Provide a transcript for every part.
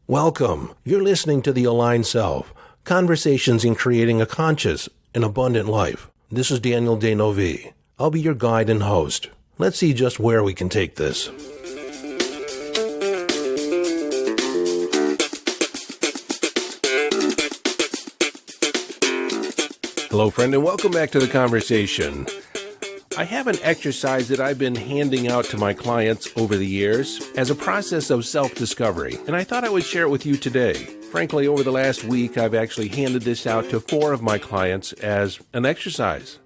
Welcome. You're listening to The Aligned Self, Conversations in Creating a Conscious and Abundant Life. This is Daniel Denovi. I'll be your guide and host. Let's see just where we can take this. Hello, friend, and welcome back to the conversation. I have an exercise that I've been handing out to my clients over the years as a process of self-discovery, and I thought I would share it with you today. Frankly, over the last week, I've actually handed this out to 4 of my clients as an exercise,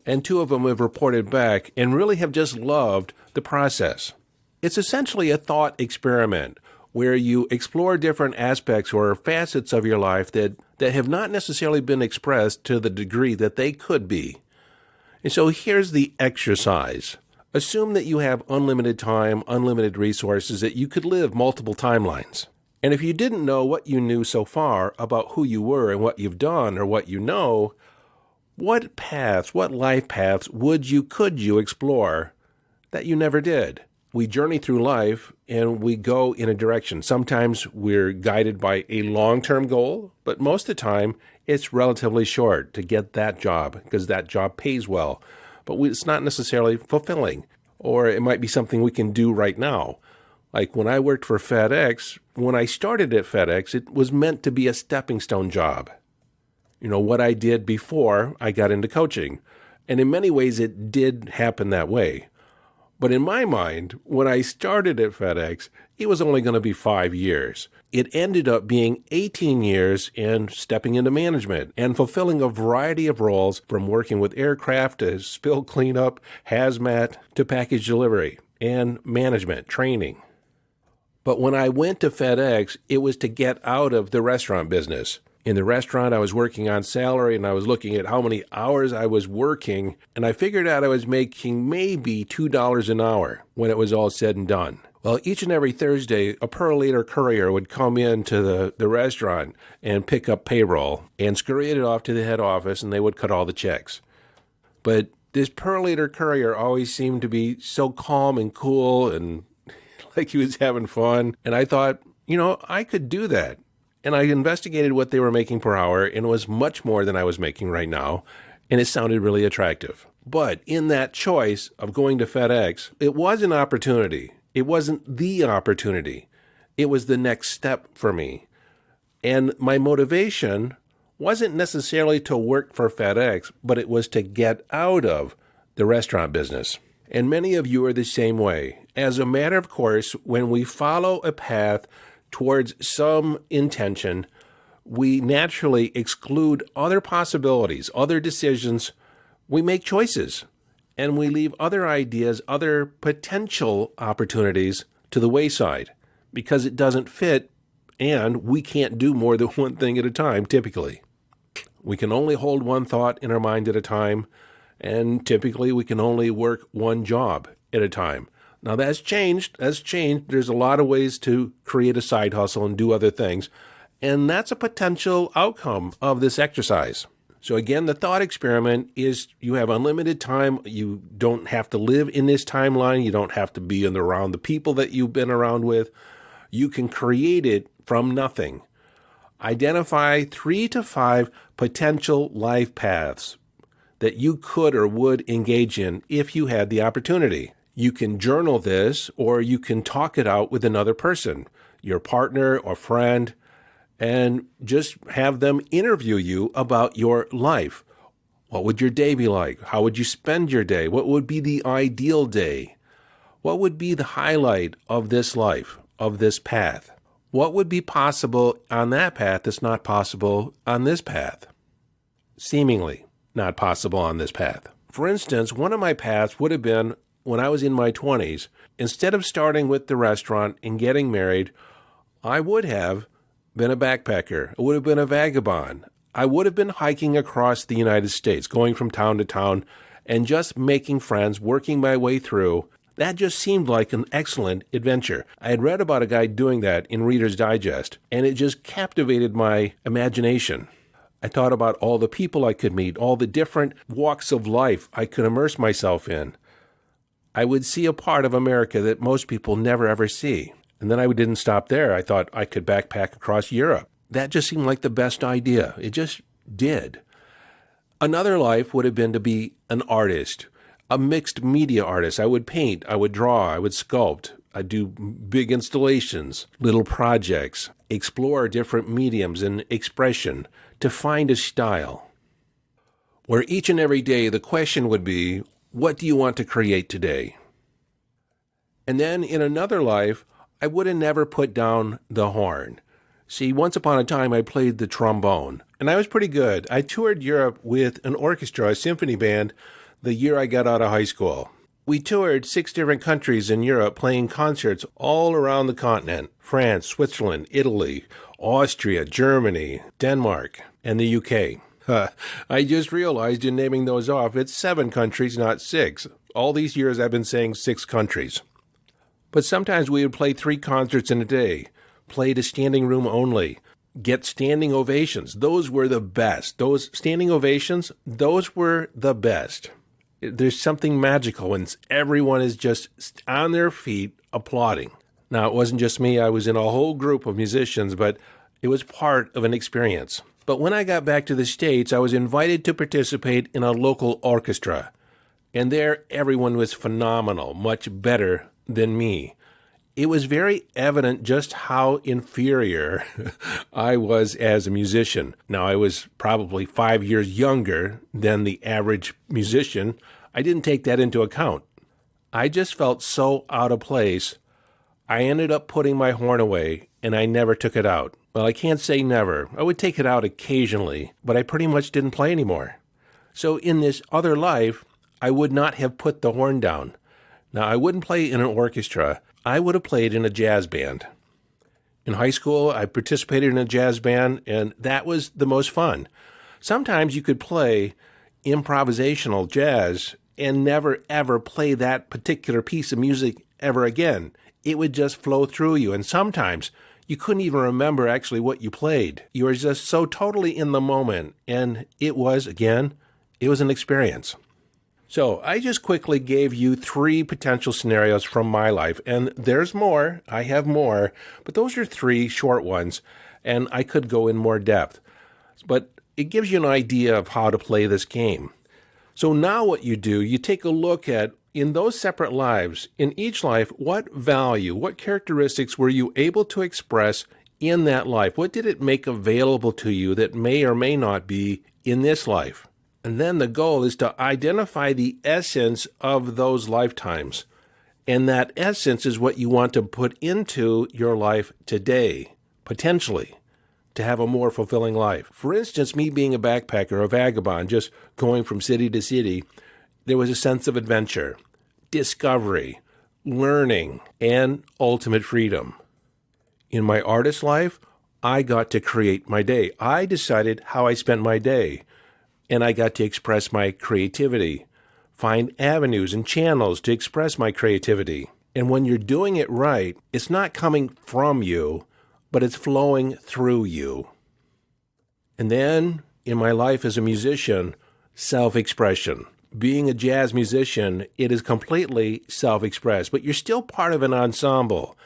and 2 of them have reported back and really have just loved the process. It's essentially a thought experiment where you explore different aspects or facets of your life that have not necessarily been expressed to the degree that they could be. And so here's the exercise. Assume that you have unlimited time, unlimited resources, that you could live multiple timelines. And if you didn't know what you knew so far about who you were and what you've done or what you know, what paths, what life paths could you explore that you never did? We journey through life and we go in a direction. Sometimes we're guided by a long-term goal, but most of the time it's relatively short to get that job because that job pays well, but it's not necessarily fulfilling. Or it might be something we can do right now. Like when I worked for FedEx, when I started at FedEx, it was meant to be a stepping stone job. You know, what I did before I got into coaching. And in many ways, it did happen that way. But in my mind, when I started at FedEx, it was only going to be 5 years. It ended up being 18 years in stepping into management and fulfilling a variety of roles from working with aircraft to spill cleanup, hazmat, to package delivery and management training. But when I went to FedEx, it was to get out of the restaurant business. In the restaurant, I was working on salary and I was looking at how many hours I was working, and I figured out I was making maybe $2 an hour when it was all said and done. Well, each and every Thursday, a per-liter courier would come into the restaurant and pick up payroll and scurry it off to the head office, and they would cut all the checks. But this per-liter courier always seemed to be so calm and cool and like he was having fun. And I thought, I could do that. And I investigated what they were making per hour, and it was much more than I was making right now, and it sounded really attractive. But in that choice of going to FedEx, it was an opportunity. It wasn't the opportunity. It was the next step for me. And my motivation wasn't necessarily to work for FedEx, but it was to get out of the restaurant business. And many of you are the same way. As a matter of course, when we follow a path towards some intention, we naturally exclude other possibilities, other decisions. We make choices, and we leave other ideas, other potential opportunities to the wayside because it doesn't fit, and we can't do more than one thing at a time, typically. We can only hold one thought in our mind at a time, and typically we can only work one job at a time. Now that's changed. There's a lot of ways to create a side hustle and do other things. And that's a potential outcome of this exercise. So again, the thought experiment is you have unlimited time. You don't have to live in this timeline. You don't have to be around the people that you've been around with. You can create it from nothing. Identify 3 to 5 potential life paths that you could or would engage in if you had the opportunity. You can journal this, or you can talk it out with another person, your partner or friend, and just have them interview you about your life. What would your day be like? How would you spend your day? What would be the ideal day? What would be the highlight of this life, of this path? What would be possible on that path that's not possible on this path? Seemingly not possible on this path. For instance, one of my paths would have been when I was in my 20s, instead of starting with the restaurant and getting married, I would have been a backpacker. I would have been a vagabond. I would have been hiking across the United States, going from town to town, and just making friends, working my way through. That just seemed like an excellent adventure. I had read about a guy doing that in Reader's Digest, and it just captivated my imagination. I thought about all the people I could meet, all the different walks of life I could immerse myself in. I would see a part of America that most people never ever see. And then I didn't stop there. I thought I could backpack across Europe. That just seemed like the best idea. It just did. Another life would have been to be an artist, a mixed media artist. I would paint, I would draw, I would sculpt, I'd do big installations, little projects, explore different mediums and expression to find a style. Where each and every day the question would be, what do you want to create today? And then in another life, I would have never put down the horn. See, once upon a time, I played the trombone, and I was pretty good. I toured Europe with an orchestra, a symphony band, the year I got out of high school. We toured 6 different countries in Europe, playing concerts all around the continent: France, Switzerland, Italy, Austria, Germany, Denmark, and the UK. I just realized in naming those off, it's 7 countries, not 6. All these years I've been saying 6 countries. But sometimes we would play 3 concerts in a day. Played a standing room only, get standing ovations. Those were the best. Those standing ovations, those were the best. There's something magical when everyone is just on their feet applauding. Now, it wasn't just me. I was in a whole group of musicians, but it was part of an experience. But when I got back to the States, I was invited to participate in a local orchestra. And there, everyone was phenomenal, much better than me. It was very evident just how inferior I was as a musician. Now, I was probably 5 years younger than the average musician. I didn't take that into account. I just felt so out of place. I ended up putting my horn away, and I never took it out. Well, I can't say never. I would take it out occasionally, but I pretty much didn't play anymore. So in this other life, I would not have put the horn down. Now, I wouldn't play in an orchestra. I would have played in a jazz band. In high school, I participated in a jazz band, and that was the most fun. Sometimes you could play improvisational jazz and never, ever play that particular piece of music ever again. It would just flow through you, and sometimes you couldn't even remember actually what you played. You were just so totally in the moment, and it was an experience. So I just quickly gave you 3 potential scenarios from my life, and there's more. I have more, but those are 3 short ones, and I could go in more depth. But it gives you an idea of how to play this game. So now what you do, you take a look at, in those separate lives, in each life, what value, what characteristics were you able to express in that life? What did it make available to you that may or may not be in this life? And then the goal is to identify the essence of those lifetimes. And that essence is what you want to put into your life today, potentially, to have a more fulfilling life. For instance, me being a backpacker, a vagabond, just going from city to city, there was a sense of adventure, discovery, learning, and ultimate freedom. In my artist life, I got to create my day. I decided how I spent my day. And I got to express my creativity, find avenues and channels to express my creativity. And when you're doing it right, it's not coming from you, but it's flowing through you. And then, in my life as a musician, self-expression. Being a jazz musician, it is completely self-expressed, but you're still part of an ensemble,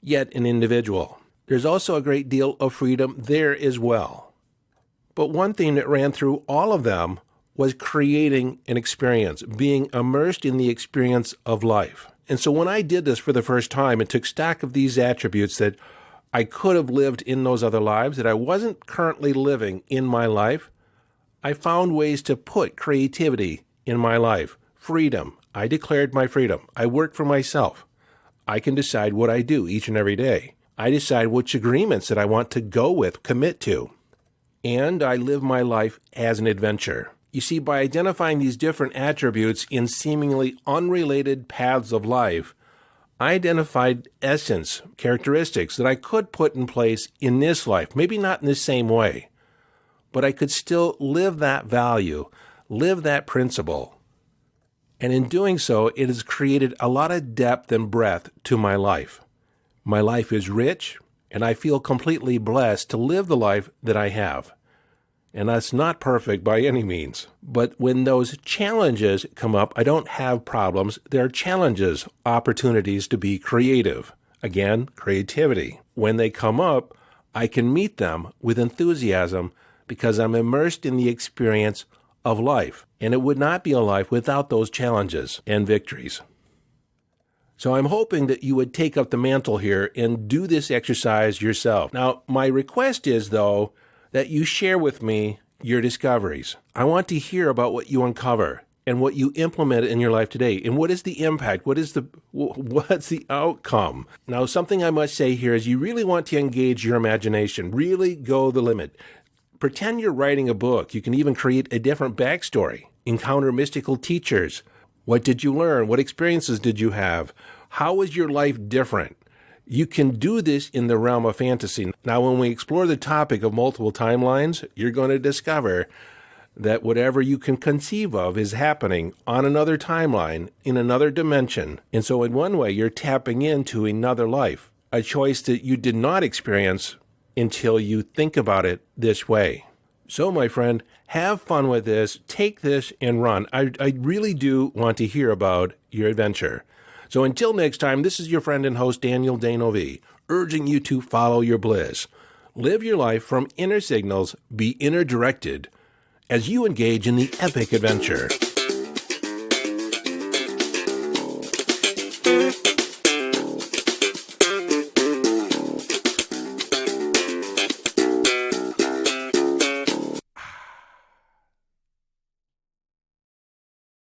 yet an individual. There's also a great deal of freedom there as well. But one thing that ran through all of them was creating an experience, being immersed in the experience of life. And so when I did this for the first time and took stock of these attributes that I could have lived in those other lives, that I wasn't currently living in my life, I found ways to put creativity in my life. Freedom. I declared my freedom. I work for myself. I can decide what I do each and every day. I decide which agreements that I want to go with, commit to. And I live my life as an adventure. You see, by identifying these different attributes in seemingly unrelated paths of life, I identified essence, characteristics that I could put in place in this life, maybe not in the same way, but I could still live that value, live that principle. And in doing so, it has created a lot of depth and breadth to my life. My life is rich, and I feel completely blessed to live the life that I have. And that's not perfect by any means. But when those challenges come up, I don't have problems. There are challenges, opportunities to be creative. Again, creativity. When they come up, I can meet them with enthusiasm because I'm immersed in the experience of life. And it would not be a life without those challenges and victories. So I'm hoping that you would take up the mantle here and do this exercise yourself. Now, my request is, though, that you share with me your discoveries. I want to hear about what you uncover and what you implement in your life today. And what is the impact? What's the outcome? Now, something I must say here is you really want to engage your imagination. Really go the limit. Pretend you're writing a book. You can even create a different backstory. Encounter mystical teachers. What did you learn? What experiences did you have? How was your life different? You can do this in the realm of fantasy. Now, when we explore the topic of multiple timelines, you're going to discover that whatever you can conceive of is happening on another timeline, in another dimension. And so in one way, you're tapping into another life, a choice that you did not experience until you think about it this way. So, my friend, have fun with this, take this, and run. I really do want to hear about your adventure. So until next time, this is your friend and host, Daniel Danovi, urging you to follow your bliss. Live your life from inner signals, be inner directed, as you engage in the epic adventure.